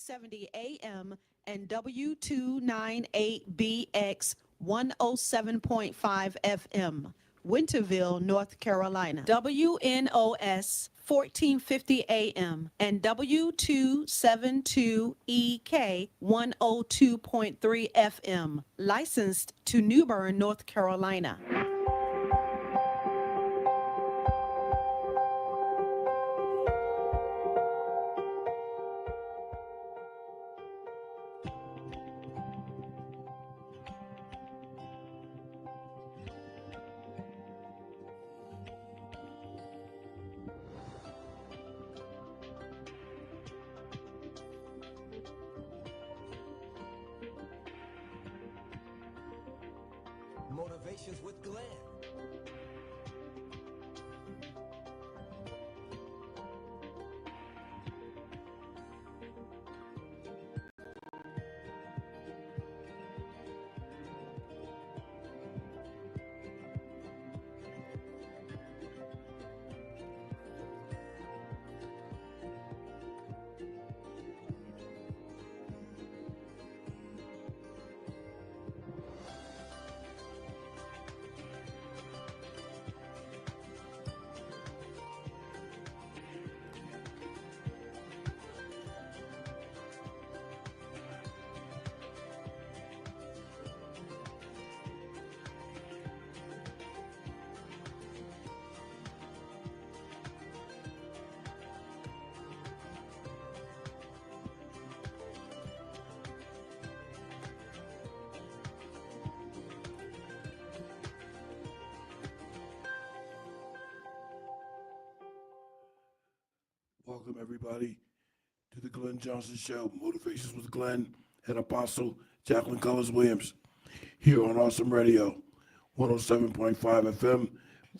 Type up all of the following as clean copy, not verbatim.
1470 AM and W298BX 107.5 FM, Winterville, North Carolina. WNOS 1450 AM and W272EK 102.3 FM, licensed to New Bern, North Carolina. Motivations with Glenn. Welcome, everybody, to the Glenn Johnson Show, Motivations with Glenn and Apostle Jacqueline Cullins Williams, here on Awesome Radio, 107.5 FM,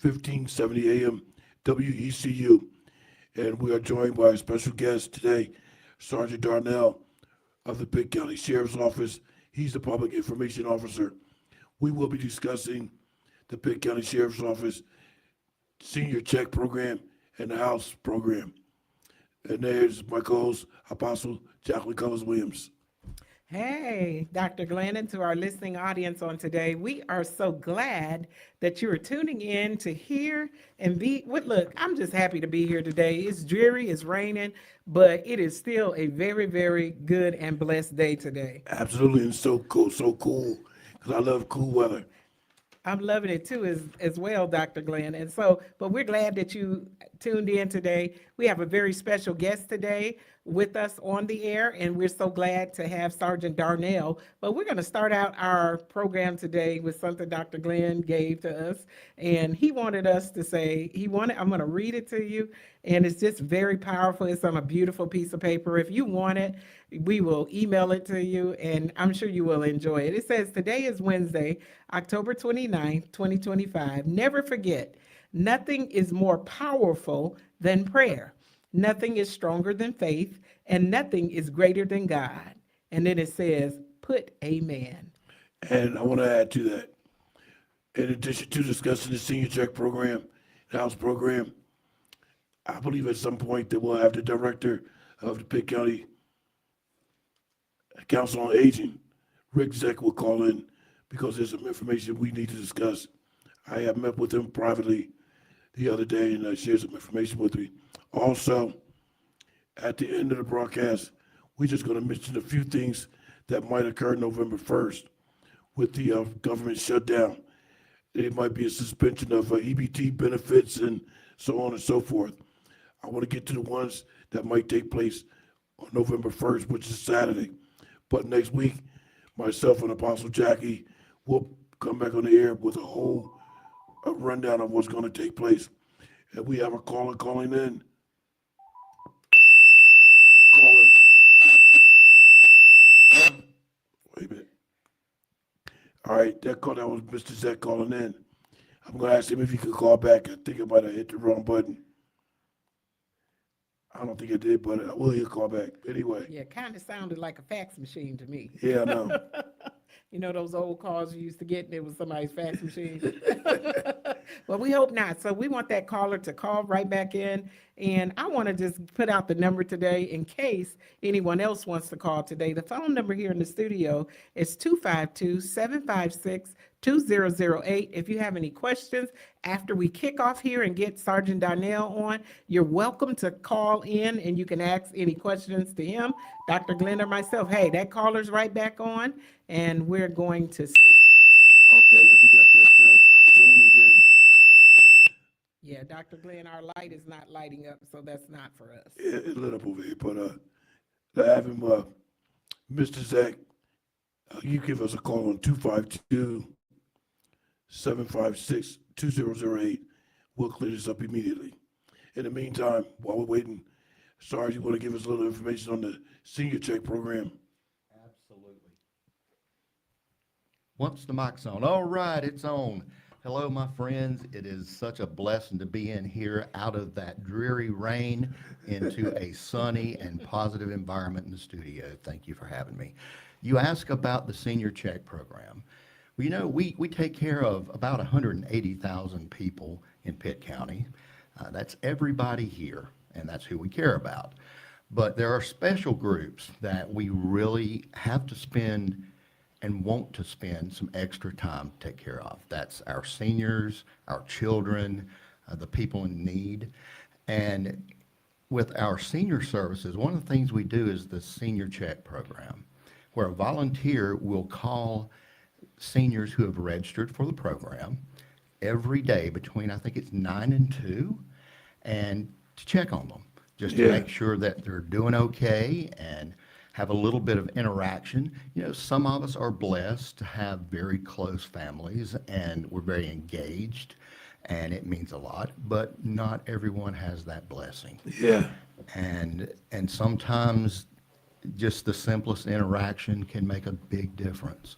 1570 AM, WECU. And we are joined by a special guest today, Sergeant Darnell of the Pitt County Sheriff's Office. He's the Public Information Officer. We will be discussing the Pitt County Sheriff's Office Senior Check Program and the House Program. And there's my co-host, Apostle Jacqueline Cullins Williams. Hey, Dr. Glenn, and to our listening audience on today, we are so glad that you are tuning in to hear and be. Look, I'm just happy to be here today. It's dreary, it's raining, but it is still a very, very good and blessed day today. Absolutely, and so cool, because I love cool weather. I'm loving it too as well, Dr. Glenn. And so, but we're glad that you tuned in today. We have a very special guest today with us on the air, and we're so glad to have Sergeant Darnell. But we're going to start out our program today with something Dr. Glenn gave to us. And he wanted us to say, I'm going to read it to you, and it's just very powerful. It's on a beautiful piece of paper. If you want it, we will email it to you, and I'm sure you will enjoy it. It says, today is Wednesday, October 29th, 2025. Never forget, nothing is more powerful than prayer. Nothing is stronger than faith, and nothing is greater than God. And then it says, put amen. And I want to add to that, in addition to discussing the Senior Check Program, the House Program, I believe at some point that we'll have the director of the Pitt County Council on Aging, Rick Zeck, will call in because there's some information we need to discuss. I have met with him privately the other day and shared some information with me. Also, at the end of the broadcast, we're just going to mention a few things that might occur November 1st with the government shutdown. It might be a suspension of EBT benefits and so on and so forth. I want to get to the ones that might take place on November 1st, which is Saturday. But next week, myself and Apostle Jackie will come back on the air with a rundown of what's going to take place. And we have a caller calling in. Caller. Wait a minute. All right, that was Mr. Zach calling in. I'm going to ask him if he could call back. I think I might have hit the wrong button. I don't think I did, but he'll call back anyway. Yeah, kind of sounded like a fax machine to me. Yeah, I know. You know those old calls you used to get, and it was somebody's fax machine? Well, we hope not. So we want that caller to call right back in. And I want to just put out the number today in case anyone else wants to call today. The phone number here in the studio is 252-756-2008. If you have any questions after we kick off here and get Sergeant Darnell on, you're welcome to call in and you can ask any questions to him, Dr. Glenn, or myself. Hey, that caller's right back on, and we're going to see. Okay, we got that tone again. Yeah, Dr. Glenn, our light is not lighting up, so that's not for us. Yeah, it lit up over here, but to have him, Mr. Zach, you give us a call on 252-756-2008. We'll clear this up immediately. In the meantime, while we're waiting, Sarge, you want to give us a little information on the senior check program? Absolutely. Once the mic's on. All right, it's on. Hello, my friends. It is such a blessing to be in here out of that dreary rain into a sunny and positive environment in the studio. Thank you for having me. You ask about the senior check program. Well, you know, we take care of about 180,000 people in Pitt County. That's everybody here, and that's who we care about. But there are special groups that we really have to spend and want to spend some extra time to take care of. That's our seniors, our children, the people in need. And with our senior services, one of the things we do is the senior check program, where a volunteer will call seniors who have registered for the program every day between, I think it's 9 and 2, and to check on them, just to make sure that they're doing okay and have a little bit of interaction. You know, some of us are blessed to have very close families and we're very engaged and it means a lot, but not everyone has that blessing. Yeah. And sometimes just the simplest interaction can make a big difference.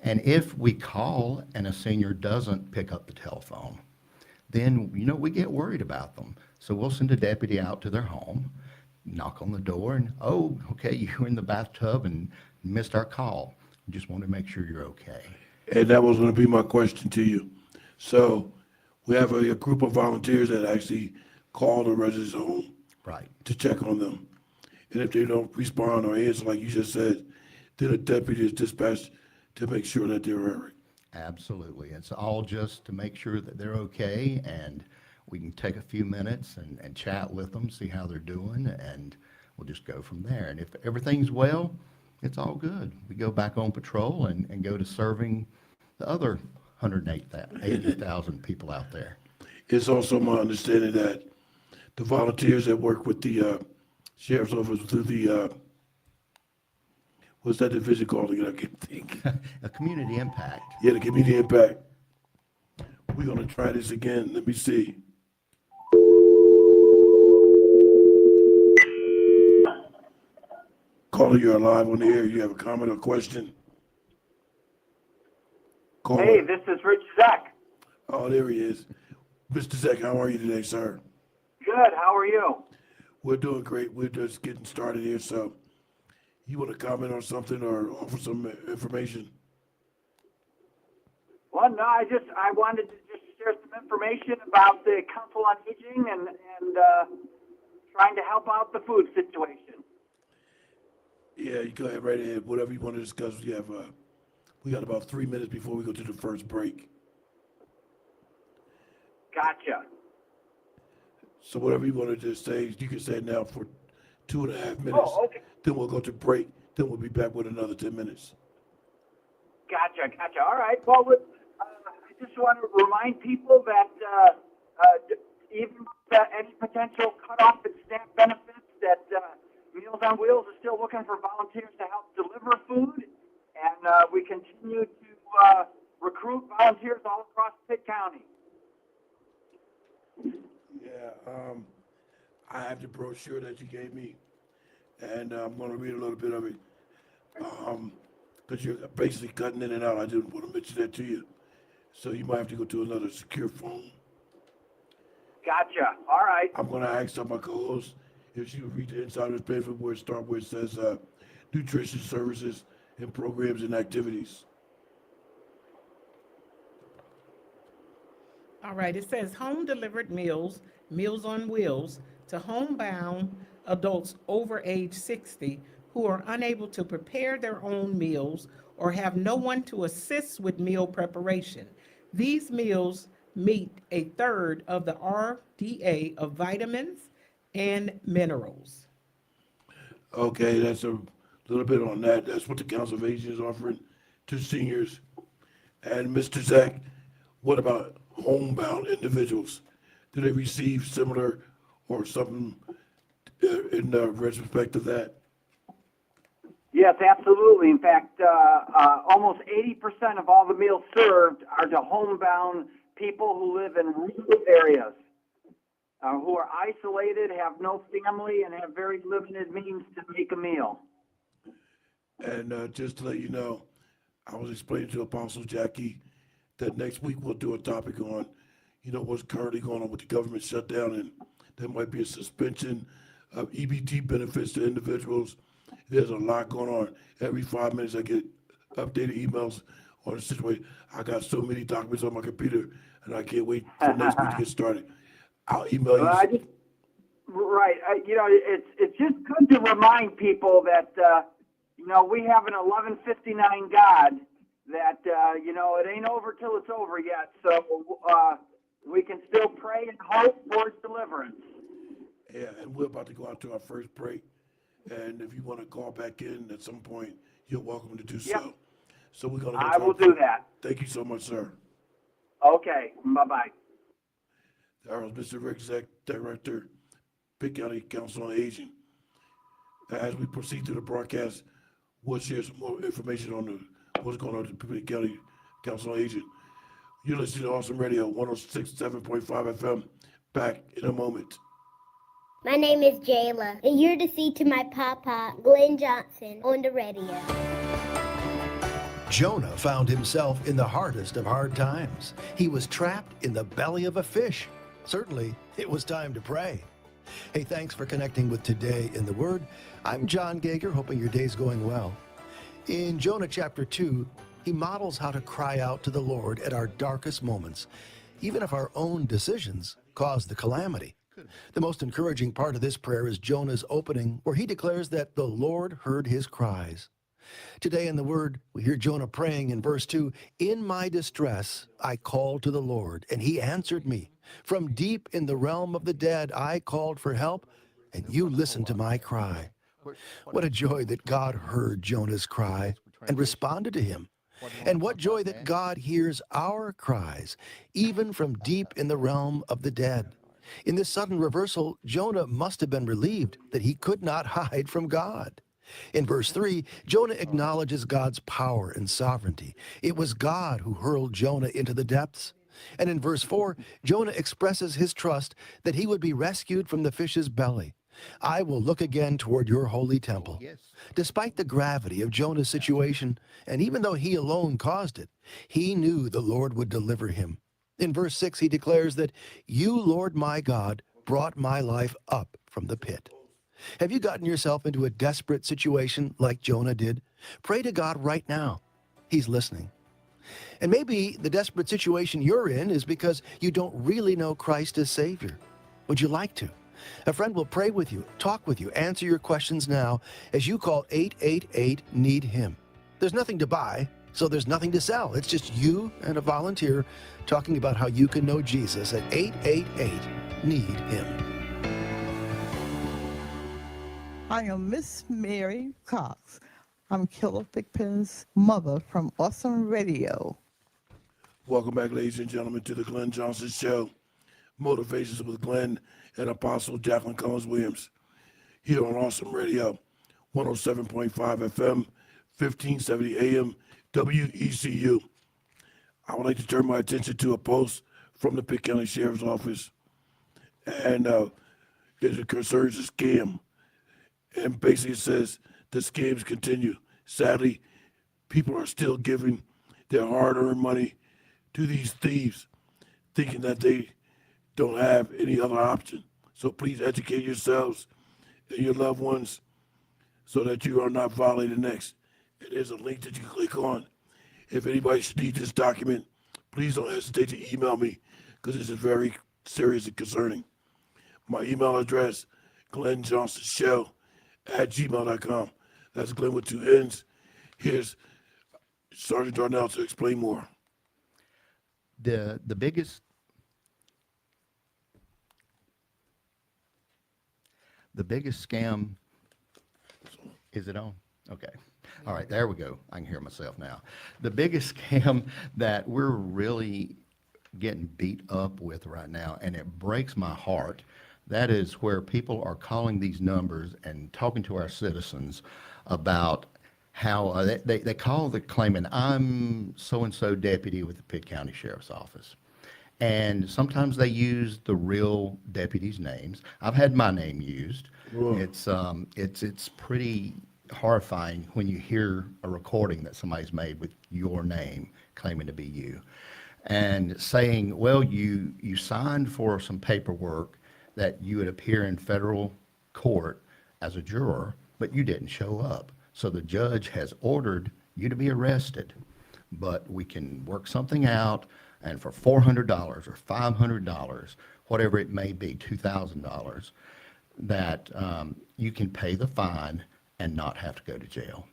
And if we call and a senior doesn't pick up the telephone, then, you know, we get worried about them. So we'll send a deputy out to their home, knock on the door, and, oh, okay, you were in the bathtub and missed our call. We just want to make sure you're okay. And that was going to be my question to you. So we have a group of volunteers that actually call the residents home Right. to check on them. And if they don't respond or answer, like you just said, then a deputy is dispatched to make sure that they're all right. Absolutely. It's all just to make sure that they're okay, and we can take a few minutes and chat with them, see how they're doing, and we'll just go from there. And if everything's well, it's all good. We go back on patrol and go to serving the other 180,000 people out there. It's also my understanding that the volunteers that work with the sheriff's office through the, what's that division called again? I can't think. A community impact. Yeah, the community impact. We're going to try this again. Let me see. Caller, you're live on the air. You have a comment or question? Caller. Hey, this is Rich Zach. Oh, there he is. Mr. Zach, how are you today, sir? Good. How are you? We're doing great. We're just getting started here. So you want to comment on something or offer some information? Well, no, I wanted to just share some information about the Council on Aging and trying to help out the food situation. Yeah, you go ahead right ahead. Whatever you want to discuss. We got about 3 minutes before we go to the first break. Gotcha. So whatever you want to just say, you can say it now for 2.5 minutes. Oh, okay. Then we'll go to break. Then we'll be back with another 10 minutes. Gotcha. All right. Well, I just want to remind people that even with any potential cutoff in SNAP benefits, that Meals on Wheels is still looking for volunteers to help deliver food, and we continue to recruit volunteers all across Pitt County. Yeah, I have the brochure that you gave me, and I'm going to read a little bit of it. Because you're basically cutting in and out. I didn't want to mention that to you. So you might have to go to another secure phone. Gotcha. All right. I'm going to ask some of my co-hosts if she would read the inside of this paper where it says nutrition services and programs and activities. All right, it says home delivered meals, Meals on Wheels, to homebound adults over age 60 who are unable to prepare their own meals or have no one to assist with meal preparation. These meals meet a third of the RDA of vitamins and minerals. Okay, that's a little bit on that. That's what the Council of Aging is offering to seniors. And Mr. Zach, what about homebound individuals? Do they receive similar or something in respect of that? Yes, absolutely. In fact, almost 80% of all the meals served are to homebound people who live in rural areas, who are isolated, have no family, and have very limited means to make a meal. And just to let you know, I was explaining to Apostle Jackie that next week we'll do a topic on, what's currently going on with the government shutdown, and there might be a suspension of EBT benefits to individuals. There's a lot going on. Every 5 minutes I get updated emails on the situation. I got so many documents on my computer, and I can't wait for next week to get started. I'll email you. It's just good to remind people that, we have an 11:59 God, that, it ain't over till it's over yet. So we can still pray and hope for his deliverance. Yeah, and we're about to go out to our first break. And if you want to call back in at some point, you're welcome to do so. Yep. So we're going to. I will do that. Thank you so much, sir. Okay. Bye-bye. That was Mr. Rick Zeck, Director, Pitt County Council on Aging. As we proceed through the broadcast, we'll share some more information on what's going on at the Pitt County Council on Aging. You're listening to Awesome Radio, 106.7.5 FM. Back in a moment. My name is Jayla, and you're to see to my papa, Glenn Johnson, on the radio. Jonah found himself in the hardest of hard times. He was trapped in the belly of a fish. Certainly, it was time to pray. Hey, thanks for connecting with Today in the Word. I'm John Gager, hoping your day's going well. In Jonah chapter 2, he models how to cry out to the Lord at our darkest moments, even if our own decisions cause the calamity. The most encouraging part of this prayer is Jonah's opening, where he declares that the Lord heard his cries. Today in the Word, we hear Jonah praying in verse 2, "In my distress, I called to the Lord, and he answered me. From deep in the realm of the dead, I called for help, and you listened to my cry." What a joy that God heard Jonah's cry and responded to him. And what joy that God hears our cries, even from deep in the realm of the dead. In this sudden reversal, Jonah must have been relieved that he could not hide from God. In verse 3, Jonah acknowledges God's power and sovereignty. It was God who hurled Jonah into the depths. And in verse 4, Jonah expresses his trust that he would be rescued from the fish's belly. I will look again toward your holy temple. Despite the gravity of Jonah's situation, and even though he alone caused it, he knew the Lord would deliver him. In verse 6, he declares that, "You, Lord my God, brought my life up from the pit." Have you gotten yourself into a desperate situation like Jonah did? Pray to God right now. He's listening. And maybe the desperate situation you're in is because you don't really know Christ as Savior. Would you like to? A friend will pray with you, talk with you, answer your questions now as you call 888-NEED-HIM. There's nothing to buy, so there's nothing to sell. It's just you and a volunteer talking about how you can know Jesus at 888-NEED-HIM. I am Miss Mary Cox. I'm Killer Pigpen's mother from Awesome Radio. Welcome back, ladies and gentlemen, to the Glenn Johnson Show. Motivations with Glenn and Apostle Jacqueline Cullins Williams. Here on Awesome Radio, 107.5 FM, 1570 AM, WECU. I would like to turn my attention to a post from the Pitt County Sheriff's Office. And it concerns a scam. And basically it says the scams continue. Sadly, people are still giving their hard-earned money to these thieves, thinking that they don't have any other option. So please educate yourselves and your loved ones so that you are not violated next. There's a link that you can click on. If anybody should need this document, please don't hesitate to email me, because this is very serious and concerning. My email address, glennjohnsonshow@gmail.com. That's Glenn with 2 N's. Here's Sergeant Darnell to explain more. The biggest scam, is it on? Okay. All right, there we go. I can hear myself now. The biggest scam that we're really getting beat up with right now, and it breaks my heart, that is where people are calling these numbers and talking to our citizens about how they call the claimant, I'm so-and-so deputy with the Pitt County Sheriff's Office. And sometimes they use the real deputies' names. I've had my name used. Whoa. It's pretty horrifying when you hear a recording that somebody's made with your name claiming to be you, and saying, well, you signed for some paperwork that you would appear in federal court as a juror, but you didn't show up. So the judge has ordered you to be arrested, but we can work something out, and for $400 or $500, whatever it may be, $2,000, that you can pay the fine and not have to go to jail.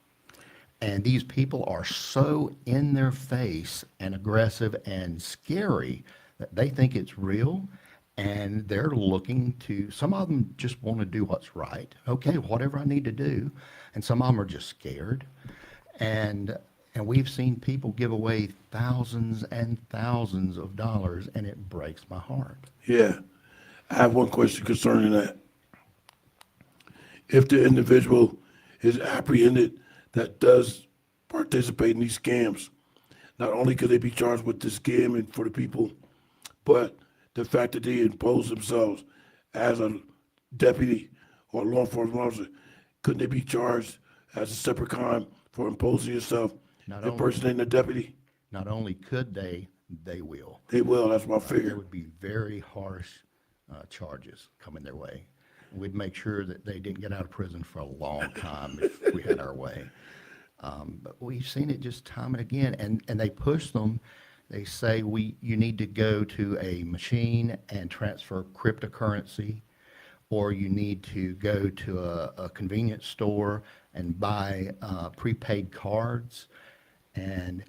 And these people are so in their face and aggressive and scary that they think it's real, and they're looking to, some of them just want to do what's right. Okay, whatever I need to do. And some of them are just scared. And we've seen people give away thousands and thousands of dollars, and it breaks my heart. Yeah, I have one question concerning that. If the individual is apprehended that does participate in these scams, not only could they be charged with this scamming for the people, but the fact that they impose themselves as a deputy or law enforcement officer, couldn't they be charged as a separate crime for imposing yourself, impersonating a deputy? Not only could they will. They will, that's my There figure. would be very harsh charges coming their way. We'd make sure that they didn't get out of prison for a long time if we had our way. But we've seen it just time and again, and they push them. They say you need to go to a machine and transfer cryptocurrency, or you need to go to a convenience store and buy prepaid cards. And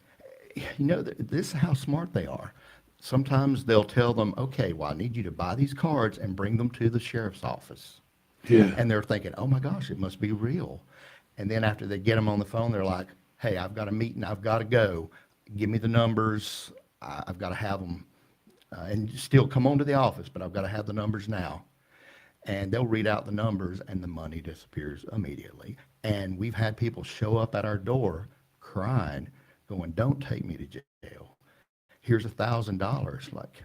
this is how smart they are. Sometimes they'll tell them, okay, well, I need you to buy these cards and bring them to the sheriff's office. Yeah. And they're thinking, oh my gosh, it must be real. And then after they get them on the phone, they're like, hey, I've got a meeting, I've got to go. Give me the numbers, I've got to have them. And still come on to the office, but I've got to have the numbers now. And they'll read out the numbers and the money disappears immediately. And we've had people show up at our door crying, going, don't take me to jail. Here's $1,000. Like,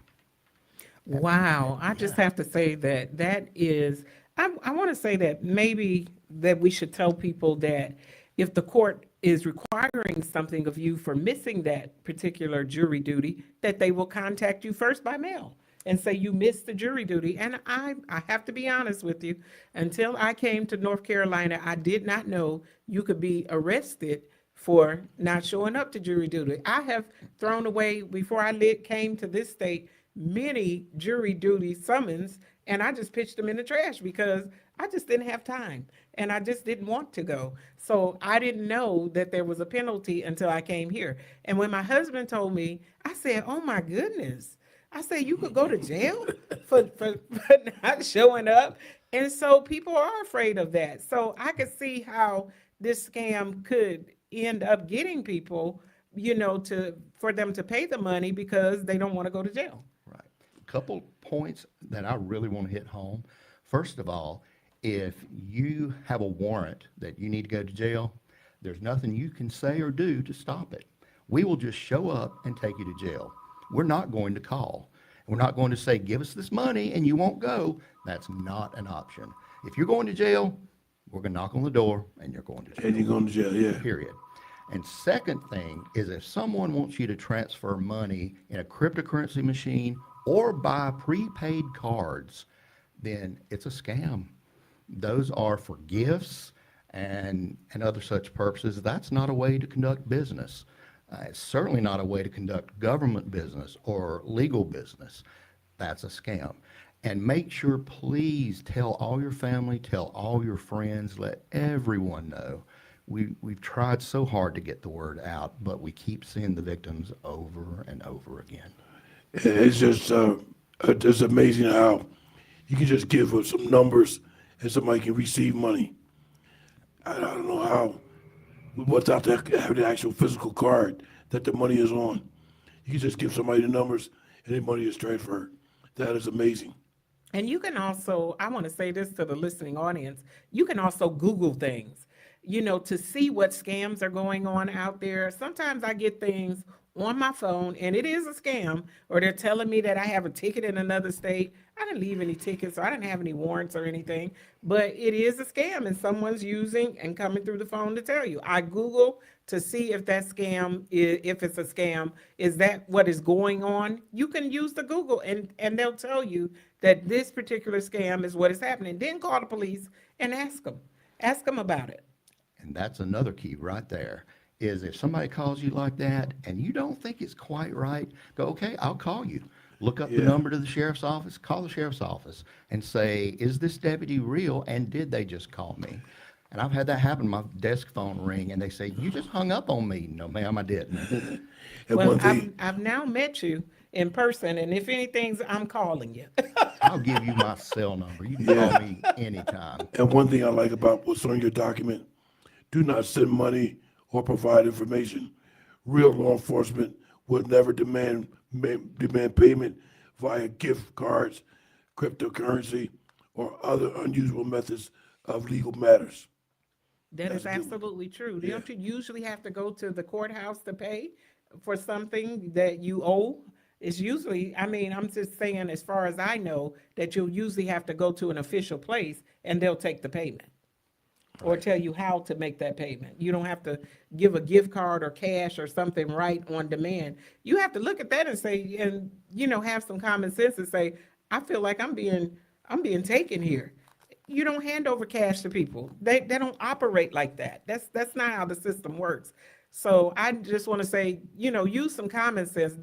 Wow, I just have to say that is, I want to say that maybe that we should tell people that if the court is requiring something of you for missing that particular jury duty, that they will contact you first by mail and say you missed the jury duty. And I have to be honest with you, until I came to North Carolina, I did not know you could be arrested for not showing up to jury duty. I have thrown away, before I came to this state, many jury duty summons, and I just pitched them in the trash because I just didn't have time and I just didn't want to go. So I didn't know that there was a penalty until I came here. And when my husband told me, I said, oh my goodness. I said, you could go to jail for not showing up. And so people are afraid of that. So I could see how this scam could end up getting people, for them to pay the money because they don't want to go to jail. right. A couple points that I really want to hit home. First of all, if you have a warrant that you need to go to jail, there's nothing you can say or do to stop it. We will just show up and take you to jail. We're not going to call. We're not going to say, give us this money and you won't go. That's not an option. If you're going to jail, we're going to knock on the door and you're going to jail. And you're going to jail, yeah. Period. And second thing is, if someone wants you to transfer money in a cryptocurrency machine or buy prepaid cards, then it's a scam. Those are for gifts and other such purposes. That's not a way to conduct business. It's certainly not a way to conduct government business or legal business. that's a scam. And make sure, please tell all your family, tell all your friends, let everyone know. We've tried so hard to get the word out, but we keep seeing the victims over and over again. It's just amazing how you can just give us some numbers and somebody can receive money. I don't know how, without having the actual physical card that the money is on. You can just give somebody the numbers and the money is transferred. That is amazing. And you can also, I want to say this to the listening audience, you can also Google things, to see what scams are going on out there. Sometimes I get things on my phone and it is a scam, or they're telling me that I have a ticket in another state. I didn't leave any tickets, so I didn't have any warrants or anything, but it is a scam and someone's using and coming through the phone to tell you. I Google to see if that scam, if it's a scam, is that what is going on? You can use the Google and they'll tell you that this particular scam is what is happening. Then call the police and ask them about it. And that's another key right there, is if somebody calls you like that and you don't think it's quite right, go, okay, I'll call you. Look up the number to the sheriff's office, call the sheriff's office and say, is this deputy real and did they just call me? And I've had that happen, my desk phone ring and they say, you just hung up on me. No, ma'am, I didn't. Well, I've now met you in person, and if anything, I'm calling you. I'll give you my cell number. You can call me anytime. And one thing I like about what's on your document, do not send money or provide information. Real law enforcement would never demand payment via gift cards, cryptocurrency, or other unusual methods of legal matters. That is absolutely true. Yeah. Don't you usually have to go to the courthouse to pay for something that you owe? It's usually, I'm just saying, as far as I know, that you'll usually have to go to an official place and they'll take the payment or tell you how to make that payment. You don't have to give a gift card or cash or something right on demand. You have to look at that and say, and have some common sense and say, I feel like I'm being taken here. You don't hand over cash to people. They don't operate like that. That's not how the system works. So I just want to say, use some common sense.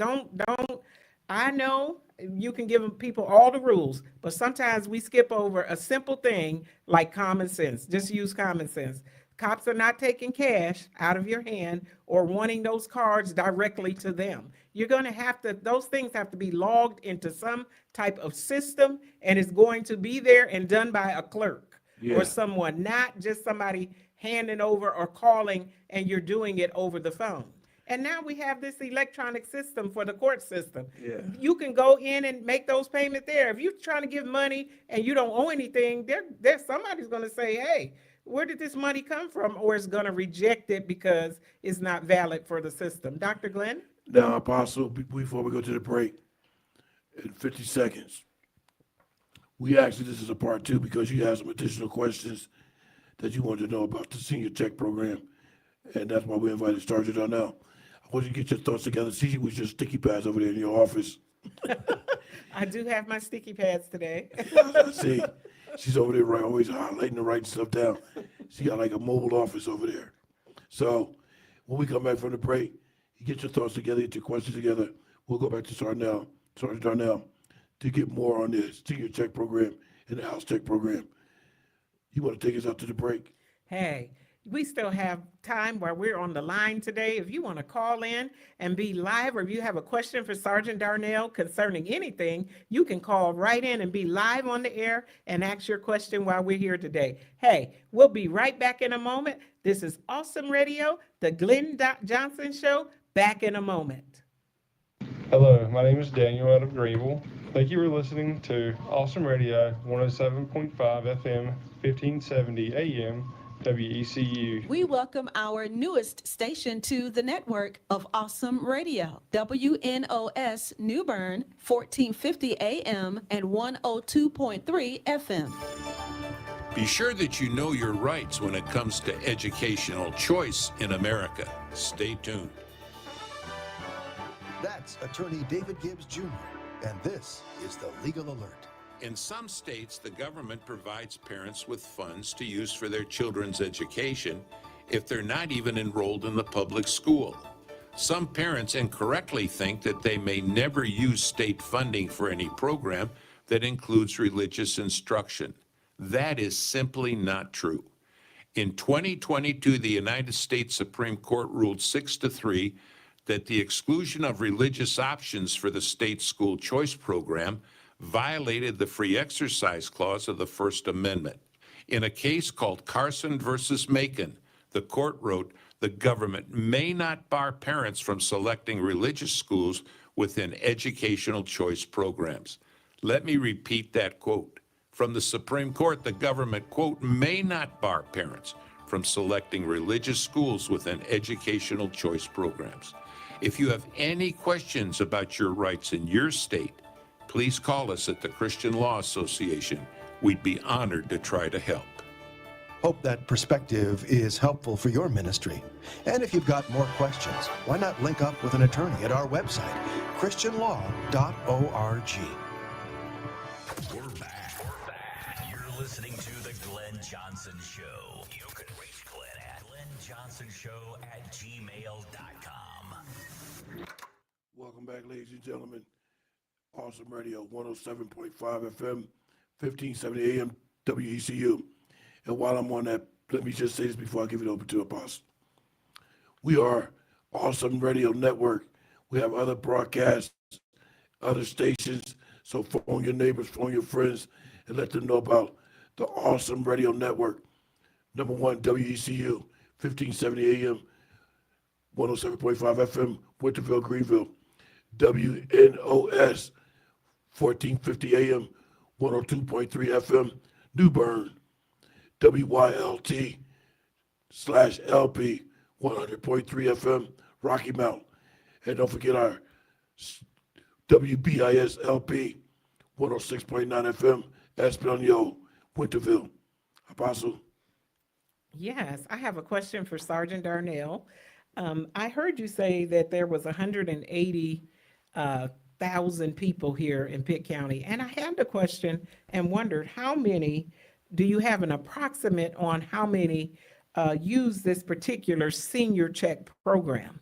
I know you can give people all the rules, but sometimes we skip over a simple thing like common sense. Just use common sense. Cops are not taking cash out of your hand or wanting those cards directly to them. You're going to those things have to be logged into some type of system, and it's going to be there and done by a clerk or someone, not just somebody handing over or calling and you're doing it over the phone. And now we have this electronic system for the court system. Yeah. You can go in and make those payments there. If you're trying to give money and you don't owe anything, there's somebody's going to say, hey, where did this money come from? Or it's going to reject it because it's not valid for the system. Dr. Glenn? Now, Apostle, before we go to the break, in 50 seconds, this is a part two because you have some additional questions that you wanted to know about the senior check program. And that's why we invited Sergeant Darnell. I want you to get your thoughts together. See with your sticky pads over there in your office. I do have my sticky pads today. See, she's over there always highlighting and writing stuff down. She got like a mobile office over there. So when we come back from the break, you get your thoughts together, get your questions together. We'll go back to Sergeant Darnell, to get more on this senior check program and the house check program. You want to take us out to the break? Hey, we still have time while we're on the line today. If you want to call in and be live, or if you have a question for Sergeant Darnell concerning anything, you can call right in and be live on the air and ask your question while we're here today. Hey, we'll be right back in a moment. This is Awesome Radio, the Glenn Johnson Show, back in a moment. Hello, my name is Daniel out of Greenville. Thank you for listening to Awesome Radio, 107.5 FM, 1570 AM, WECU. We welcome our newest station to the network of Awesome Radio, WNOS New Bern, 1450 AM and 102.3 FM. Be sure that you know your rights when it comes to educational choice in America. Stay tuned. That's attorney David Gibbs Jr., and this is the Legal Alert. In some states, the government provides parents with funds to use for their children's education if they're not even enrolled in the public school. Some parents incorrectly think that they may never use state funding for any program that includes religious instruction. That is simply not true. In 2022, the United States Supreme Court ruled 6-3 that the exclusion of religious options for the state school choice program violated the free exercise clause of the First Amendment. In a case called Carson versus Macon, the court wrote, the government may not bar parents from selecting religious schools within educational choice programs. Let me repeat that quote. From the Supreme Court, the government, quote, may not bar parents from selecting religious schools within educational choice programs. If you have any questions about your rights in your state, please call us at the Christian Law Association. We'd be honored to try to help. Hope that perspective is helpful for your ministry. And if you've got more questions, why not link up with an attorney at our website, christianlaw.org. We're back. You're listening to The Glenn Johnson Show. You can reach Glenn at glennjohnsonshow@gmail.com. Welcome back, ladies and gentlemen. Awesome Radio, 107.5 FM, 1570 AM, WECU. And while I'm on that, let me just say this before I give it over to Apostle. We are Awesome Radio Network. We have other broadcasts, other stations. So phone your neighbors, phone your friends, and let them know about the Awesome Radio Network. Number one, WECU, 1570 AM, 107.5 FM, Winterville, Greenville. WNOS, 1450 AM, 102.3 FM, New Bern. WYLT/LP, 100.3 FM, Rocky Mount. And don't forget our WBIS LP, 106.9 FM, Esplanade, Winterville. Apostle. Yes, I have a question for Sergeant Darnell. I heard you say that there was 180,000 people here in Pitt County, and I had the question and wondered how many, do you have an approximate on how many use this particular senior check program?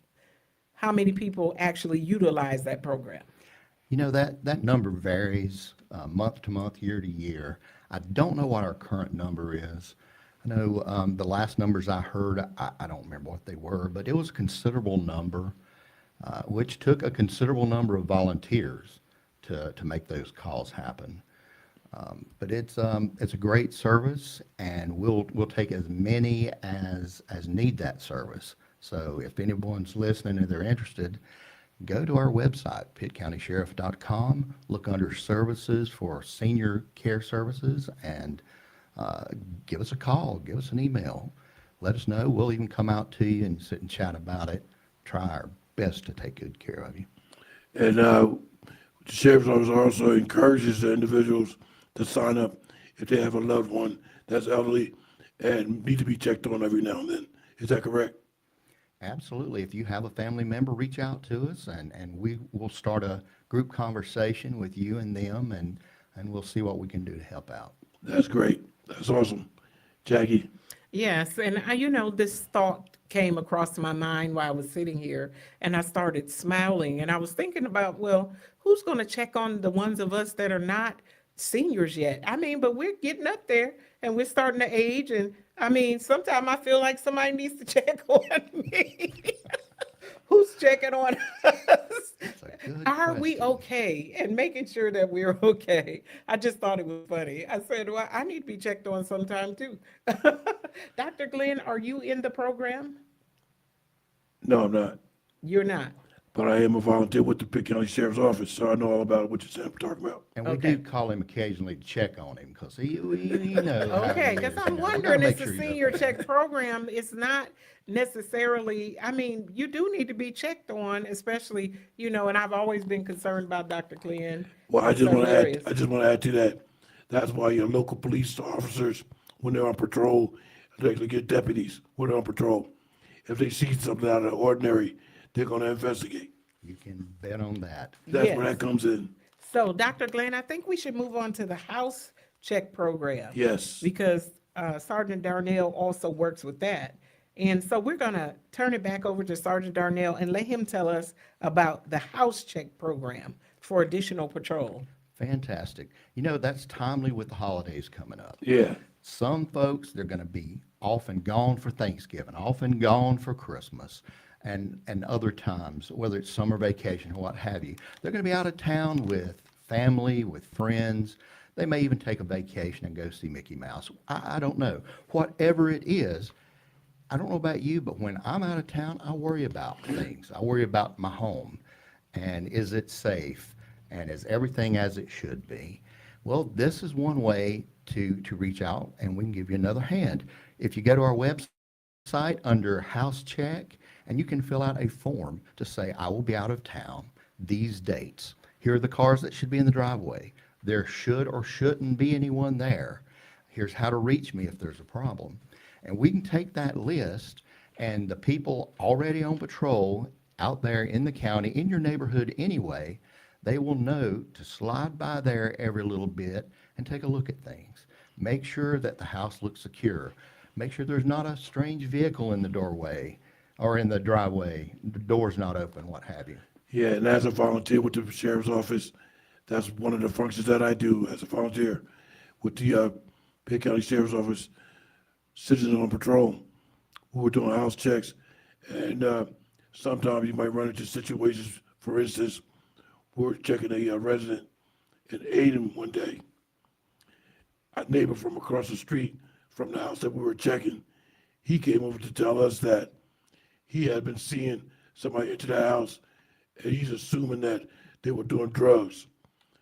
How many people actually utilize that program? You know, that number varies month to month, year to year. I don't know what our current number is. I know the last numbers I heard, I don't remember what they were, but it was a considerable number, which took a considerable number of volunteers to make those calls happen. But it's a great service, and we'll take as many as need that service. So if anyone's listening and they're interested, go to our website, pittcountysheriff.com, look under services for senior care services, and give us a call, give us an email. Let us know. We'll even come out to you and sit and chat about it. Try our best to take good care of you. And the Sheriff's Office also encourages the individuals to sign up if they have a loved one that's elderly and need to be checked on every now and then. Is that correct? Absolutely. If you have a family member, reach out to us, and we will start a group conversation with you and them, and we'll see what we can do to help out. That's great. That's awesome. Jackie? Yes, and this thought came across my mind while I was sitting here, and I started smiling, and I was thinking about, well, who's going to check on the ones of us that are not seniors yet? But we're getting up there, and we're starting to age, and sometimes I feel like somebody needs to check on me. Who's checking on us? Are we okay? And making sure that we're okay. I just thought it was funny. I said, well, I need to be checked on sometime too. Dr. Glenn, are you in the program? No, I'm not. You're not. But I am a volunteer with the Pitt County Sheriff's Office, so I know all about what you're talking about. And we do call him occasionally to check on him, because he knows. Okay, because I'm wondering, it's a senior check program. It's not necessarily, you do need to be checked on, especially, and I've always been concerned about Dr. Glenn. Well, I just want to add to that. That's why your local police officers, when they're on patrol, they actually get deputies when they're on patrol. If they see something out of the ordinary, they're going to investigate. You can bet on that. That's where that comes in. So, Dr. Glenn, I think we should move on to the house check program. Yes. Because Sergeant Darnell also works with that. And so we're going to turn it back over to Sergeant Darnell and let him tell us about the house check program for additional patrol. Fantastic. You know, that's timely with the holidays coming up. Yeah. Some folks, they're going to be off and gone for Thanksgiving, off and gone for Christmas, and other times, whether it's summer vacation or what have you. They're going to be out of town with family, with friends. They may even take a vacation and go see Mickey Mouse. I don't know. Whatever it is, I don't know about you, but when I'm out of town, I worry about things. I worry about my home, and is it safe, and is everything as it should be? Well, this is one way to reach out, and we can give you another hand. If you go to our website under House Check, and you can fill out a form to say, I will be out of town these dates. Here are the cars that should be in the driveway. There should or shouldn't be anyone there. Here's how to reach me if there's a problem. And we can take that list, and the people already on patrol out there in the county, in your neighborhood anyway, they will know to slide by there every little bit and take a look at things. Make sure that the house looks secure. Make sure there's not a strange vehicle in the doorway or in the driveway, the door's not open, what have you. Yeah, and as a volunteer with the sheriff's office, that's one of the functions that I do as a volunteer with the Pitt County Sheriff's Office, Citizens on Patrol. We're doing house checks, and sometimes you might run into situations. For instance, we were checking a resident in Aden one day. A neighbor from across the street from the house that we were checking, he came over to tell us that he had been seeing somebody into the house, and he's assuming that they were doing drugs.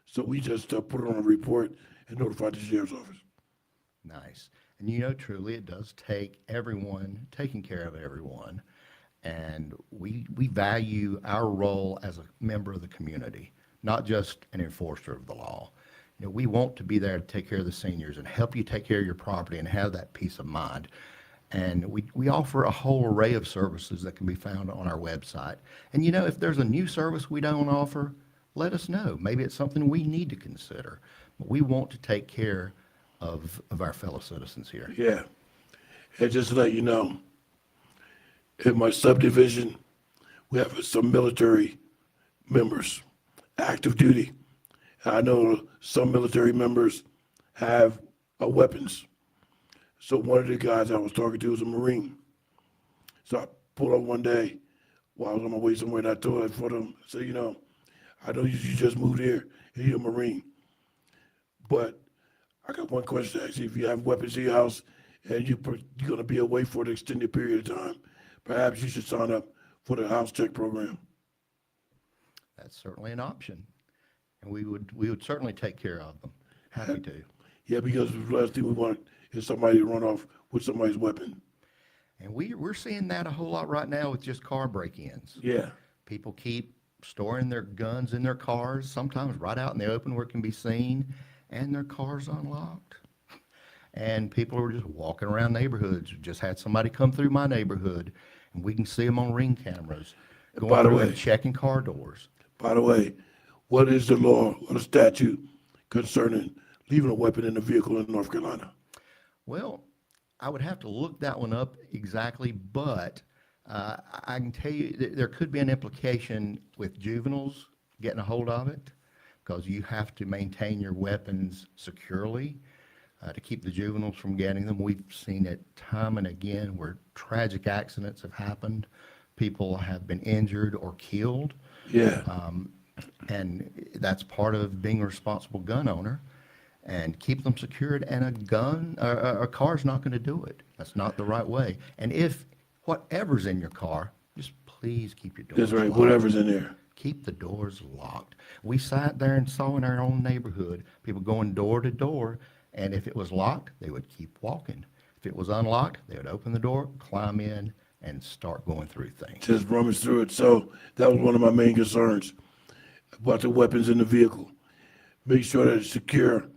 So we just put it on a report and notified the sheriff's office. Nice. And you know, truly, it does take everyone taking care of everyone. And we value our role as a member of the community, not just an enforcer of the law. You know, we want to be there to take care of the seniors and help you take care of your property and have that peace of mind. And we offer a whole array of services that can be found on our website. And you know, if there's a new service we don't offer, let us know. Maybe it's something we need to consider. But we want to take care of our fellow citizens here. Yeah. And just to let you know, in my subdivision, we have some military members, active duty. I know some military members have weapons. So one of the guys I was talking to was a Marine. So I pulled up one day while I was on my way somewhere, and I told him, I said, you know, I know you just moved here, and you're a Marine. But I got one question to ask you. If you have weapons in your house and you're going to be away for an extended period of time, perhaps you should sign up for the house check program. That's certainly an option. And we would certainly take care of them. Happy to. Yeah, because the last thing we want is somebody to run off with somebody's weapon. And we're seeing that a whole lot right now with just car break-ins. Yeah. People keep storing their guns in their cars, sometimes right out in the open where it can be seen, and their car's unlocked. And people are just walking around neighborhoods. Just had somebody come through my neighborhood, and we can see them on Ring cameras going through and checking car doors. By the way, what is the law or the statute concerning leaving a weapon in a vehicle in North Carolina? Well, I would have to look that one up exactly, but I can tell you that there could be an implication with juveniles getting a hold of it, because you have to maintain your weapons securely to keep the juveniles from getting them. We've seen it time and again where tragic accidents have happened. People have been injured or killed. Yeah. And that's part of being a responsible gun owner. And keep them secured, and a car's not going to do it. That's not the right way. And if whatever's in your car, just please keep your doors That's right, locked. whatever's in there. Keep the doors locked. We sat there and saw in our own neighborhood people going door to door, and if it was locked, they would keep walking. If it was unlocked, they would open the door, climb in, and start going through things. Just rummage through it. So that was one of my main concerns about the weapons in the vehicle. Make sure that it's secure.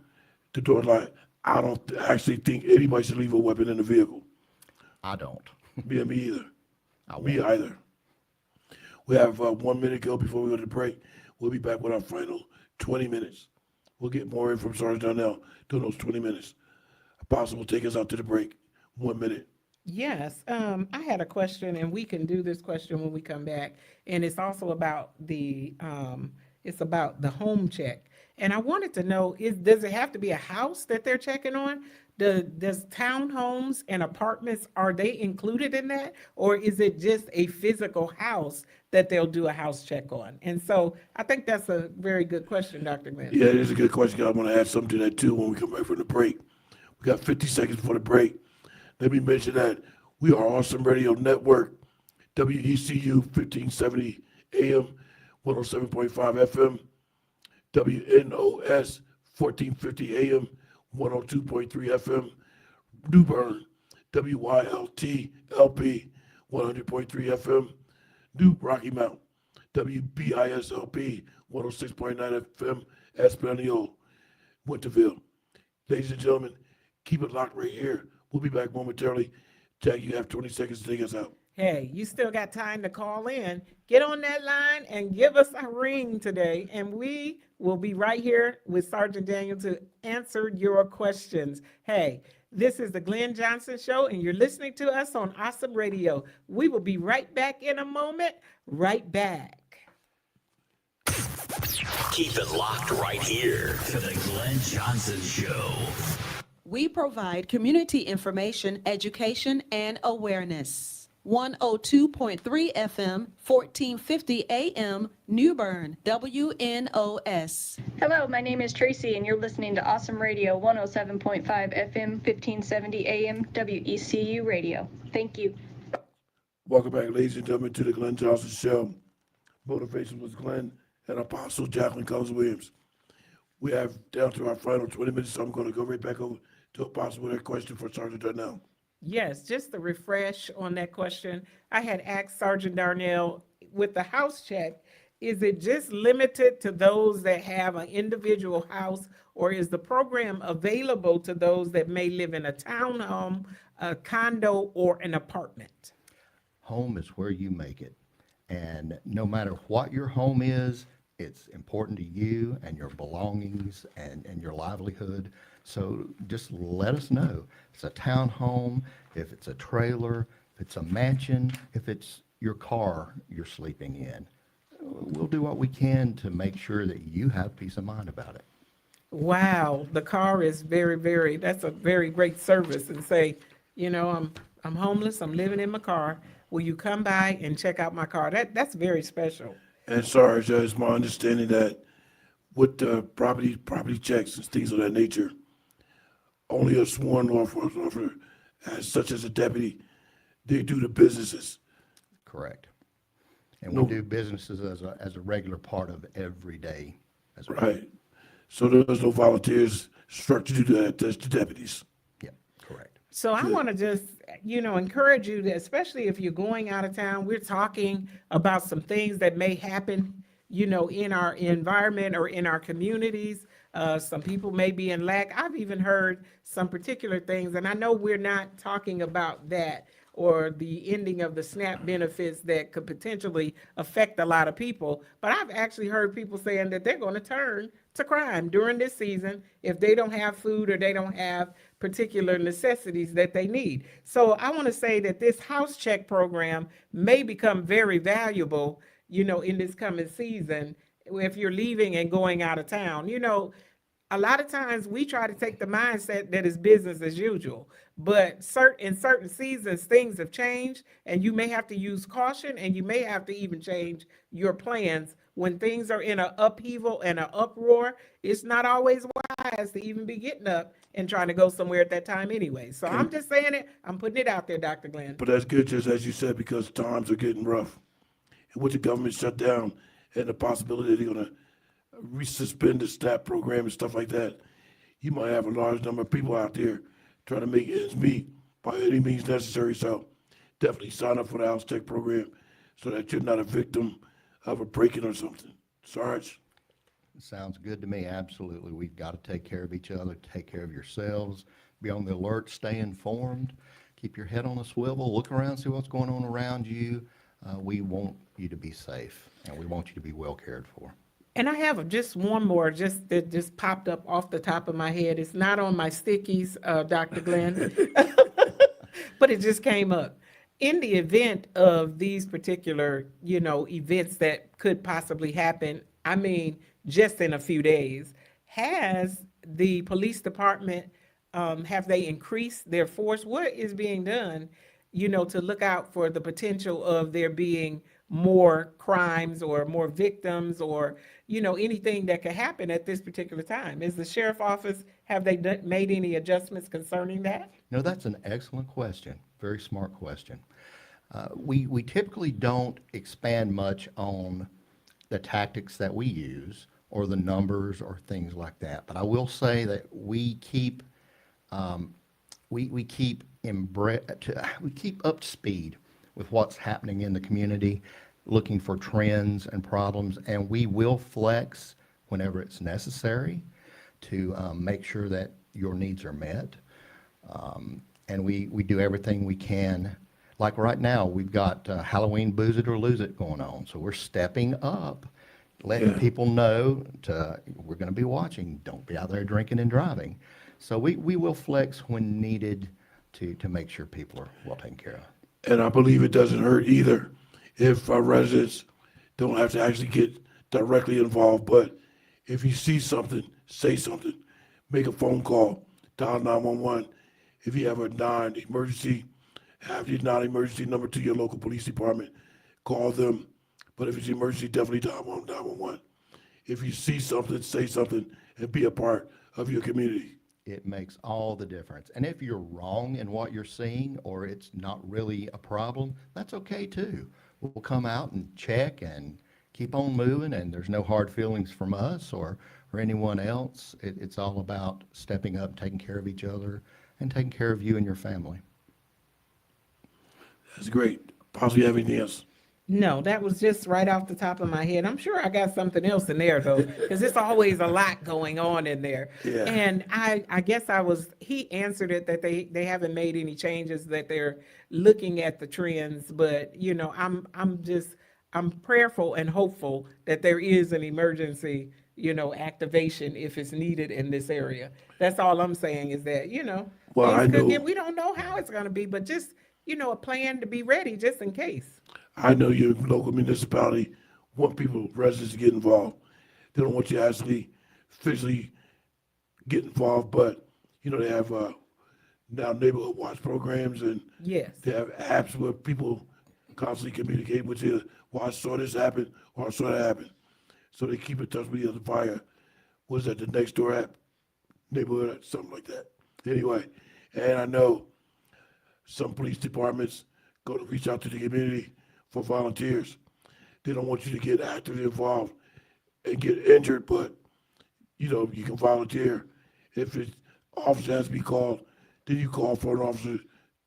The door lock. I don't actually think anybody should leave a weapon in the vehicle. I don't. Me either. I Me won't. either. We have 1 minute to go before we go to break. We'll be back with our final 20 minutes. We'll get more in from Sergeant Darnell during those 20 minutes. Apostle will take us out to the break. 1 minute. Yes, I had a question, and we can do this question when we come back. And it's also about it's about the home check. And I wanted to know, does it have to be a house that they're checking on? Does townhomes and apartments, are they included in that? Or is it just a physical house that they'll do a house check on? And so I think that's a very good question, Dr. Glenn. Yeah, it is a good question. I want to add something to that too when we come back from the break. We got 50 seconds for the break. Let me mention that we are Awesome Radio Network, WECU 1570 AM, 107.5 FM, WNOS 1450 AM, 102.3 FM, New Bern, WYLT LP 100.3 FM, New Rocky Mount, WBISLP 106.9 FM, Espanol, Winterville. Ladies and gentlemen, keep it locked right here. We'll be back momentarily. Jack, you have 20 seconds to take us out. Hey, you still got time to call in. Get on that line and give us a ring today, and we will be right here with Sergeant Daniel to answer your questions. Hey, this is the Glenn Johnson Show, and you're listening to us on Awesome Radio. We will be right back in a moment. Right back. Keep it locked right here to the Glenn Johnson Show. We provide community information, education, and awareness. 102.3 FM, 1450 AM, New Bern, WNOS. Hello, my name is Tracy, and you're listening to Awesome Radio 107.5 FM, 1570 AM, WECU Radio. Thank you. Welcome back, ladies and gentlemen, to the Glenn Johnson Show. Motivation with Glenn and Apostle Jacqueline Cullins Williams. We have down to our final 20 minutes, so I'm going to go right back over to Apostle with a question for Sergeant Darnell. Yes, just to refresh on that question, I had asked Sergeant Darnell, with the house check, is it just limited to those that have an individual house, or is the program available to those that may live in a townhome, a condo, or an apartment? Home is where you make it. And no matter what your home is, it's important to you and your belongings and your livelihood. So just let us know. If it's a townhome, if it's a trailer, if it's a mansion, if it's your car you're sleeping in, we'll do what we can to make sure that you have peace of mind about it. Wow, the car is that's a very great service, and say, you know, I'm homeless, I'm living in my car. Will you come by and check out my car? That's very special. And Sarge, it's my understanding that with property checks and things of that nature, only a sworn law enforcement officer, such as a deputy, they do the businesses. Correct. And we do businesses as a regular part of every day as well. Right. So there's no volunteers structured to do that, just the deputies. Yeah, correct. So I want to just, encourage you to, especially if you're going out of town, we're talking about some things that may happen, in our environment or in our communities. Some people may be in lack. I've even heard some particular things, and I know we're not talking about that or the ending of the SNAP benefits that could potentially affect a lot of people. But I've actually heard people saying that they're going to turn to crime during this season if they don't have food or they don't have particular necessities that they need. So I want to say that this house check program may become very valuable, in this coming season if you're leaving and going out of town. A lot of times we try to take the mindset that it's business as usual, but in certain seasons, things have changed, and you may have to use caution, and you may have to even change your plans. When things are in an upheaval and an uproar, it's not always wise to even be getting up and trying to go somewhere at that time anyway. So I'm just saying it. I'm putting it out there, Dr. Glenn. But that's good, just as you said, because times are getting rough. And with the government shut down and the possibility that they're going to resuspend the SNAP program and stuff like that, you might have a large number of people out there trying to make ends meet by any means necessary. So definitely sign up for the house check program so that you're not a victim of a break-in or something. Sarge? Sounds good to me. Absolutely. We've got to take care of each other, take care of yourselves, be on the alert, stay informed, keep your head on a swivel, look around, see what's going on around you. We want you to be safe, and we want you to be well cared for. And I have just one more that just popped up off the top of my head. It's not on my stickies, Dr. Glenn. but it just came up. In the event of these particular, events that could possibly happen, I mean, just in a few days, has the police department, have they increased their force? What is being done, to look out for the potential of there being more crimes or more victims or, anything that could happen at this particular time? Is the sheriff office, have they made any adjustments concerning that? No, that's an excellent question. Very smart question. We typically don't expand much on the tactics that we use or the numbers or things like that. But I will say that we keep we keep up to speed with what's happening in the community, looking for trends and problems, and we will flex whenever it's necessary to make sure that your needs are met. And we do everything we can. Like right now, we've got Halloween Booze It or Lose It going on. So we're stepping up, letting people know we're going to be watching. Don't be out there drinking and driving. So we will flex when needed to make sure people are well taken care of. And I believe it doesn't hurt either if our residents don't have to actually get directly involved. But if you see something, say something. Make a phone call, dial 911. If you have a non-emergency, have your non-emergency number to your local police department. Call them. But if it's emergency, definitely dial 911. If you see something, say something, and be a part of your community. It makes all the difference. And if you're wrong in what you're seeing or it's not really a problem, that's okay too. We'll come out and check and keep on moving, and there's no hard feelings from us or anyone else. It's all about stepping up, taking care of each other, and taking care of you and your family. That's great. Possibly have anything else? No, that was just right off the top of my head. I'm sure I got something else in there though, because there's always a lot going on in there. Yeah. And I guess he answered it that they haven't made any changes, that they're looking at the trends, but I'm prayerful and hopeful that there is an emergency, activation if it's needed in this area. That's all I'm saying is that, Well, I know. we don't know how it's gonna be, but just, a plan to be ready just in case. I know your local municipality want residents to get involved. They don't want you to actually physically get involved, but, they have now neighborhood watch programs, and Yes. they have apps where people constantly communicate with you. Well, I saw this happen, or I saw that happen. So they keep in touch with you via, what is that, the next door app, neighborhood, something like that. Anyway, and I know some police departments go to reach out to the community for volunteers. They don't want you to get actively involved and get injured, but, you can volunteer. If it's officer has to be called, then you call for an officer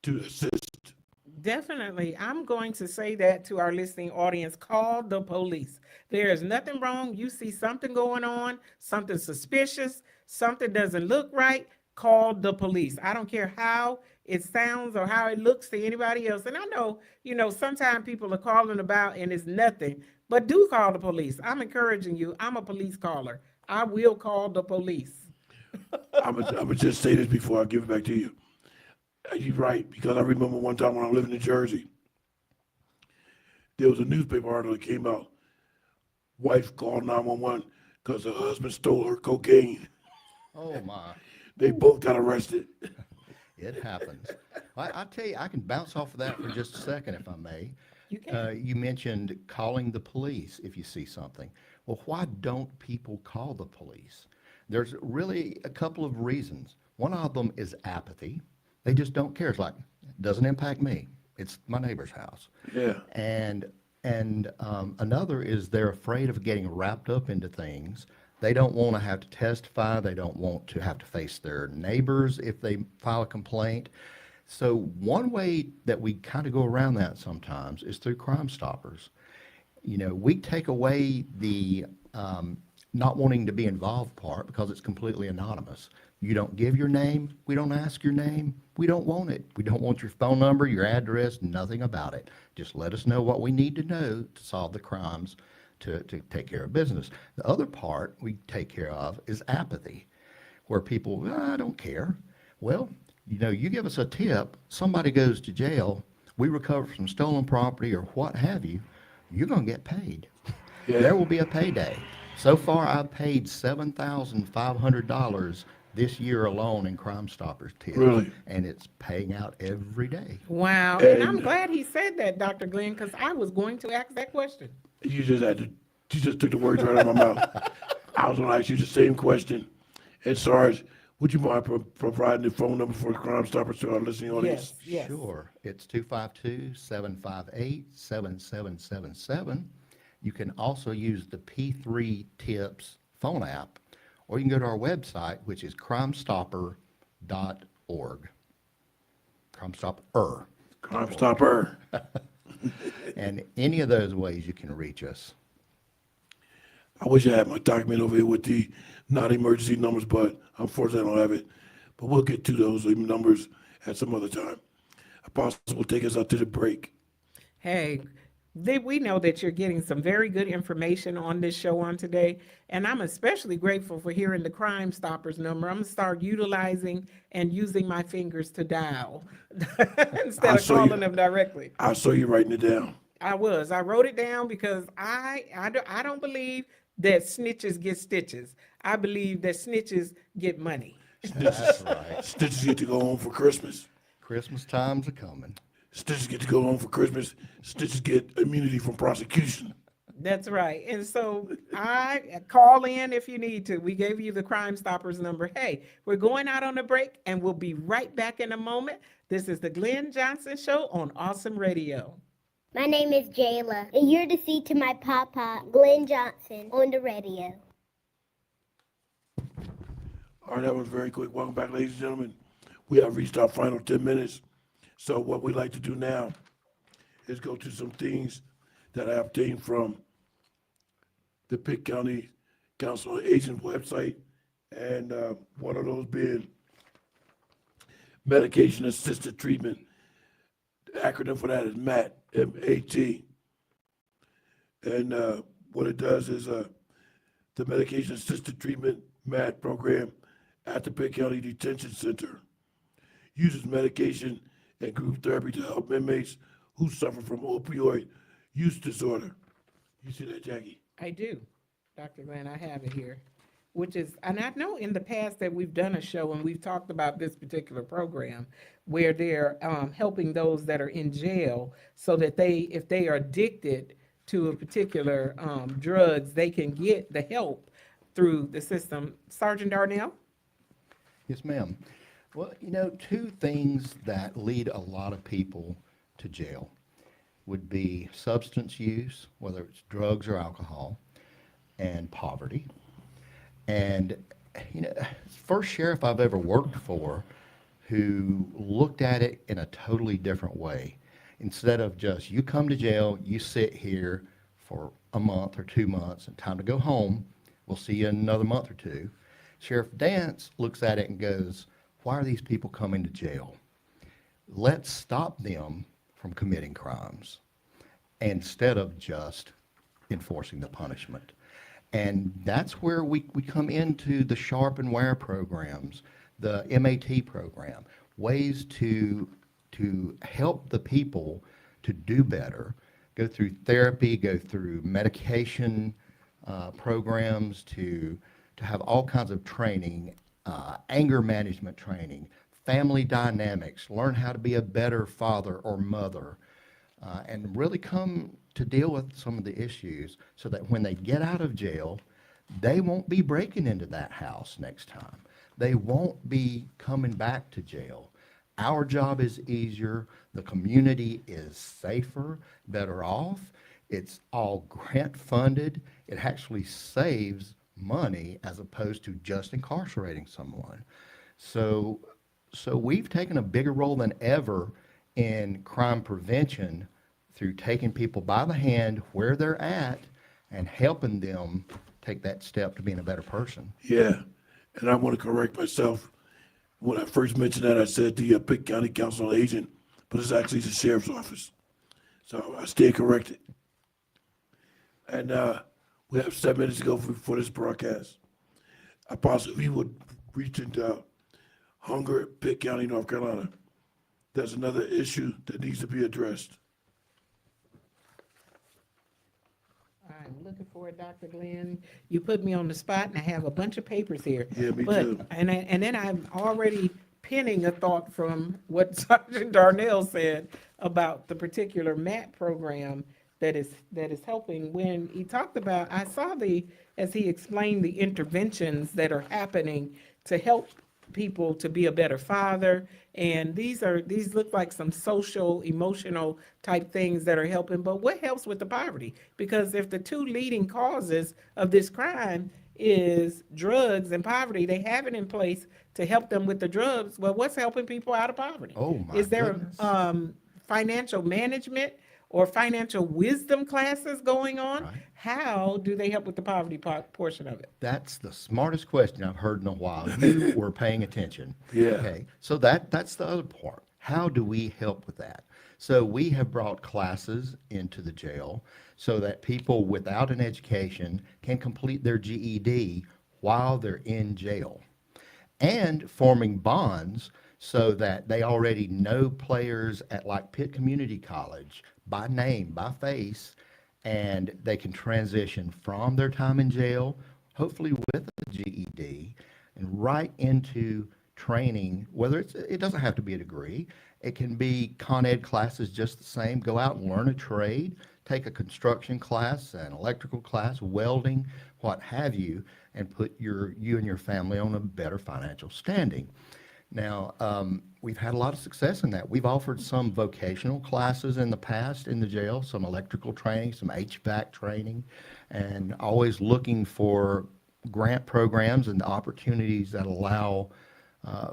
to assist. Definitely. I'm going to say that to our listening audience. Call the police. There is nothing wrong. You see something going on, something suspicious, something doesn't look right, call the police. I don't care how it sounds or how it looks to anybody else. And I know, sometimes people are calling about and it's nothing, but do call the police. I'm encouraging you. I'm a police caller. I will call the police. I'm gonna just say this before I give it back to you. You're right, because I remember one time when I lived in Jersey, there was a newspaper article that came out. Wife called 911 because her husband stole her cocaine. Oh my. They both got arrested. It happens. I tell you, I can bounce off of that for just a second, if I may. You can. You mentioned calling the police if you see something. Well, why don't people call the police? There's really a couple of reasons. One of them is apathy. They just don't care. It's like, it doesn't impact me. It's my neighbor's house. Yeah. And another is they're afraid of getting wrapped up into things. They don't want to have to testify. They don't want to have to face their neighbors if they file a complaint. So one way that we kind of go around that sometimes is through Crime Stoppers. We take away the not wanting to be involved part because it's completely anonymous. You don't give your name. We don't ask your name. We don't want it. We don't want your phone number, your address, nothing about it. Just let us know what we need to know to solve the crimes, to take care of business. The other part we take care of is apathy, where people, I don't care. Well, you give us a tip, somebody goes to jail, we recover from stolen property or what have you, you're going to get paid. Yeah. There will be a payday. So far, I've paid $7,500 this year alone in Crime Stoppers tips. Really? And it's paying out every day. Wow, and I'm glad he said that, Dr. Glenn, because I was going to ask that question. You just took the words right out of my mouth. I was going to ask you the same question. And Sarge, would you mind providing the phone number for the Crime Stoppers to our listening audience? Yes. Sure. It's 252-758-7777. You can also use the P3 Tips phone app, or you can go to our website, which is crimestopper.org. Crimestopper. Crime Stopper. And any of those ways you can reach us. I wish I had my document over here with the non-emergency numbers, but unfortunately I don't have it. But we'll get to those numbers at some other time. Apostle will take us out to the break. Hey, we know that you're getting some very good information on this show on today, and I'm especially grateful for hearing the Crime Stoppers number. I'm going to start utilizing and using my fingers to dial instead of calling them directly. I saw you writing it down. I wrote it down because I don't believe that snitches get stitches. I believe that snitches get money. That's right. Stitches get to go home for Christmas. Christmas times are coming. Stitches get to go home for Christmas. Stitches get immunity from prosecution. That's right. And so I call in if you need to. We gave you the Crime Stoppers number. Hey, we're going out on a break and we'll be right back in a moment. This is the Glenn Johnson Show on Awesome Radio. My name is Jayla, and you're to see to my papa, Glenn Johnson, on the radio. All right, that was very quick. Welcome back, ladies and gentlemen. We have reached our final 10 minutes. So what we like to do now is go to some things that I obtained from the Pitt County Council on Aging website, and one of those being medication-assisted treatment. The acronym for that is MAT, M-A-T. And what it does is the medication-assisted treatment, MAT program at the Pitt County Detention Center uses medication and group therapy to help inmates who suffer from opioid use disorder. You see that, Jackie? I do, Dr. Glenn, I have it here, and I know in the past that we've done a show and we've talked about this particular program where they're helping those that are in jail so that if they are addicted to a particular drugs, they can get the help through the system. Sergeant Darnell? Yes, ma'am. Well, two things that lead a lot of people to jail would be substance use, whether it's drugs or alcohol, and poverty. And, first sheriff I've ever worked for who looked at it in a totally different way. Instead of just, you come to jail, you sit here for a month or 2 months, and time to go home, we'll see you in another month or two. Sheriff Dance looks at it and goes, why are these people coming to jail? Let's stop them from committing crimes instead of just enforcing the punishment. And that's where we come into the Sharp and Ware programs, the MAT program, ways to help the people to do better, go through therapy, go through medication programs, to have all kinds of training, anger management training, family dynamics, learn how to be a better father or mother, and really come to deal with some of the issues so that when they get out of jail, they won't be breaking into that house next time. They won't be coming back to jail. Our job is easier. The community is safer, better off. It's all grant funded. It actually saves money as opposed to just incarcerating someone. So we've taken a bigger role than ever in crime prevention through taking people by the hand where they're at and helping them take that step to being a better person. Yeah, and I want to correct myself. When I first mentioned that, I said the Pitt County Council on Aging, but it's actually the Sheriff's Office. So I stand corrected. And we have 7 minutes to go for this broadcast. Apostle, if you would reach into hunger in Pitt County, North Carolina. That's another issue that needs to be addressed. I'm looking for it, Dr. Glenn. You put me on the spot, and I have a bunch of papers here. Yeah, me too. And then I'm already pinning a thought from what Sergeant Darnell said about the particular MAT program that is helping. When he talked about, I saw as he explained the interventions that are happening to help people to be a better father. And these look like some social, emotional type things that are helping. But what helps with the poverty? Because if the two leading causes of this crime is drugs and poverty, they have it in place to help them with the drugs. Well, what's helping people out of poverty? Oh, my Is there goodness. financial management or financial wisdom classes going on? Right. How do they help with the poverty portion of it? That's the smartest question I've heard in a while. You were paying attention. Yeah. Okay, so that's the other part. How do we help with that? So we have brought classes into the jail so that people without an education can complete their GED while they're in jail, and forming bonds so that they already know players at like Pitt Community College by name, by face, and they can transition from their time in jail, hopefully with a GED, and right into training, whether it doesn't have to be a degree. It can be Con Ed classes just the same. Go out and learn a trade, take a construction class, an electrical class, welding, what have you, and put you and your family on a better financial standing. Now, we've had a lot of success in that. We've offered some vocational classes in the past in the jail, some electrical training, some HVAC training, and always looking for grant programs and opportunities that allow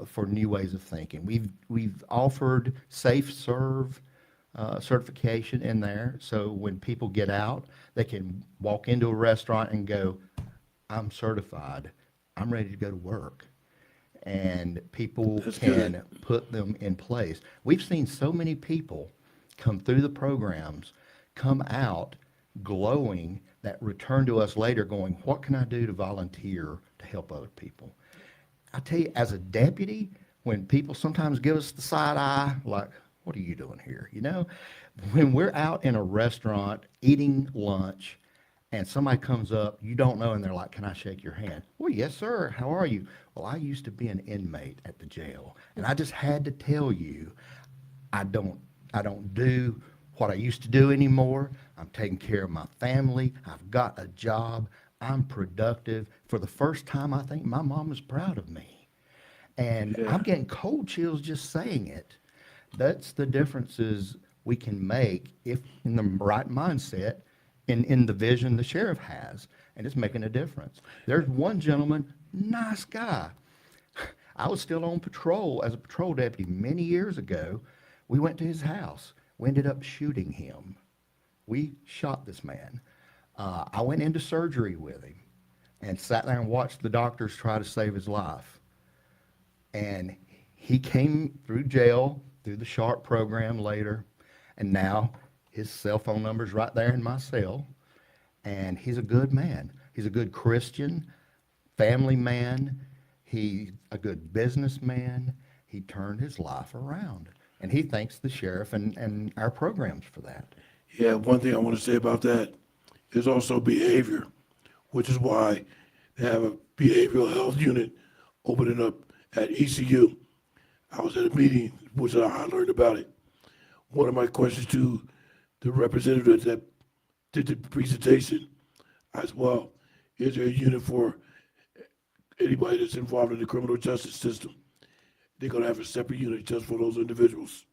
for new ways of thinking. We've offered Safe Serve certification in there, so when people get out, they can walk into a restaurant and go, I'm certified, I'm ready to go to work. And people can put them in place. We've seen so many people come through the programs, come out glowing, that return to us later going, what can I do to volunteer to help other people? I tell you, as a deputy, when people sometimes give us the side eye, like, what are you doing here? You know, when we're out in a restaurant eating lunch and somebody comes up, you don't know, and they're like, can I shake your hand? Well, yes, sir. How are you? Well, I used to be an inmate at the jail, and I just had to tell you, I don't do what I used to do anymore. I'm taking care of my family. I've got a job. I'm productive. For the first time, I think my mom is proud of me. And I'm getting cold chills just saying it. That's the differences we can make if in the right mindset, in the vision the sheriff has, and it's making a difference. There's one gentleman, nice guy. I was still on patrol as a patrol deputy many years ago. We went to his house. We ended up shooting him. We shot this man. I went into surgery with him and sat there and watched the doctors try to save his life. And he came through jail, through the SHARP program later, and now his cell phone number's right there in my cell. And he's a good man. He's a good Christian, family man. He's a good businessman. He turned his life around. And he thanks the sheriff and our programs for that. Yeah, one thing I want to say about that is also behavior, which is why they have a behavioral health unit opening up at ECU. I was at a meeting, which I learned about it. One of my questions to the representative that did the presentation as well, is there a unit for anybody that's involved in the criminal justice system? They're going to have a separate unit just for those individuals.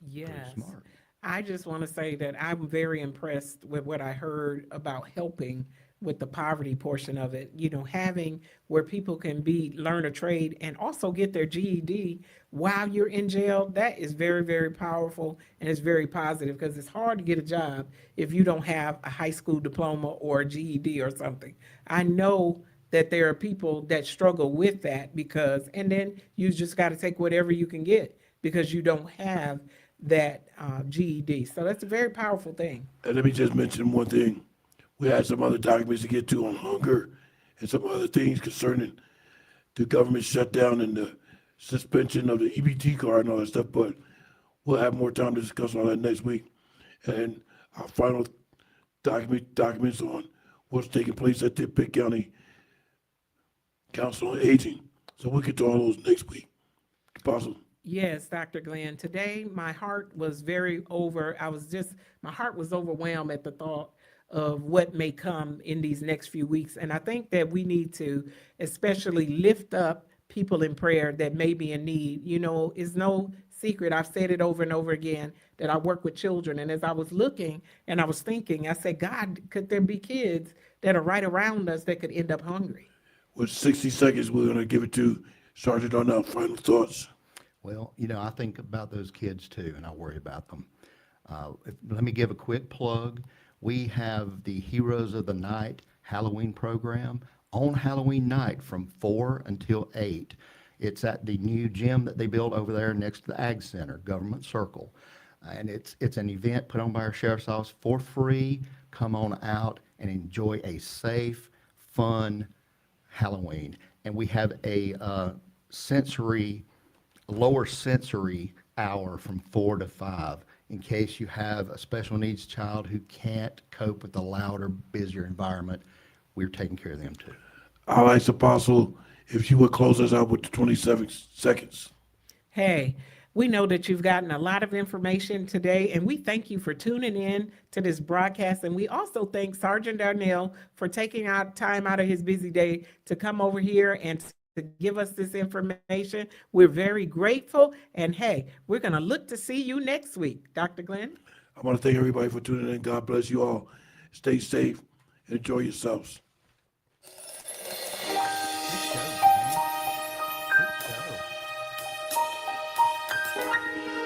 Yes. Smart. I just want to say that I'm very impressed with what I heard about helping with the poverty portion of it, you know, having where people can learn a trade and also get their GED while you're in jail. That is very, very powerful, and it's very positive, because it's hard to get a job if you don't have a high school diploma or a GED or something. I know that there are people that struggle with that and then you just got to take whatever you can get because you don't have that GED. So that's a very powerful thing. And let me just mention one thing. We had some other documents to get to on hunger and some other things concerning the government shutdown and the suspension of the EBT card and all that stuff, but we'll have more time to discuss all that next week. And our final documents on what's taking place at the Pitt County Council on Aging. So we'll get to all those next week. Possible. Yes, Dr. Glenn. Today, my heart was my heart was overwhelmed at the thought of what may come in these next few weeks. And I think that we need to especially lift up people in prayer that may be in need. You know, it's no secret, I've said it over and over again, that I work with children. And as I was looking and I was thinking, I said, God, could there be kids that are right around us that could end up hungry? With 60 seconds, we're going to give it to Sergeant Darnell. Final thoughts. Well, you know, I think about those kids too, and I worry about them. Let me give a quick plug. We have the Heroes of the Night Halloween program on Halloween night from 4 until 8. It's at the new gym that they built over there next to the Ag Center, Government Circle. And it's an event put on by our Sheriff's Office for free. Come on out and enjoy a safe, fun Halloween. And we have a lower sensory hour from 4 to 5 in case you have a special needs child who can't cope with the louder, busier environment. We're taking care of them too. I'll ask Apostle if you would close us out with the 27 seconds. Hey, we know that you've gotten a lot of information today, and we thank you for tuning in to this broadcast. And we also thank Sergeant Darnell for taking time out of his busy day to come over here and to give us this information. We're very grateful. And hey, we're going to look to see you next week. Dr. Glenn? I want to thank everybody for tuning in. God bless you all. Stay safe and enjoy yourselves. Good show, man. Good show.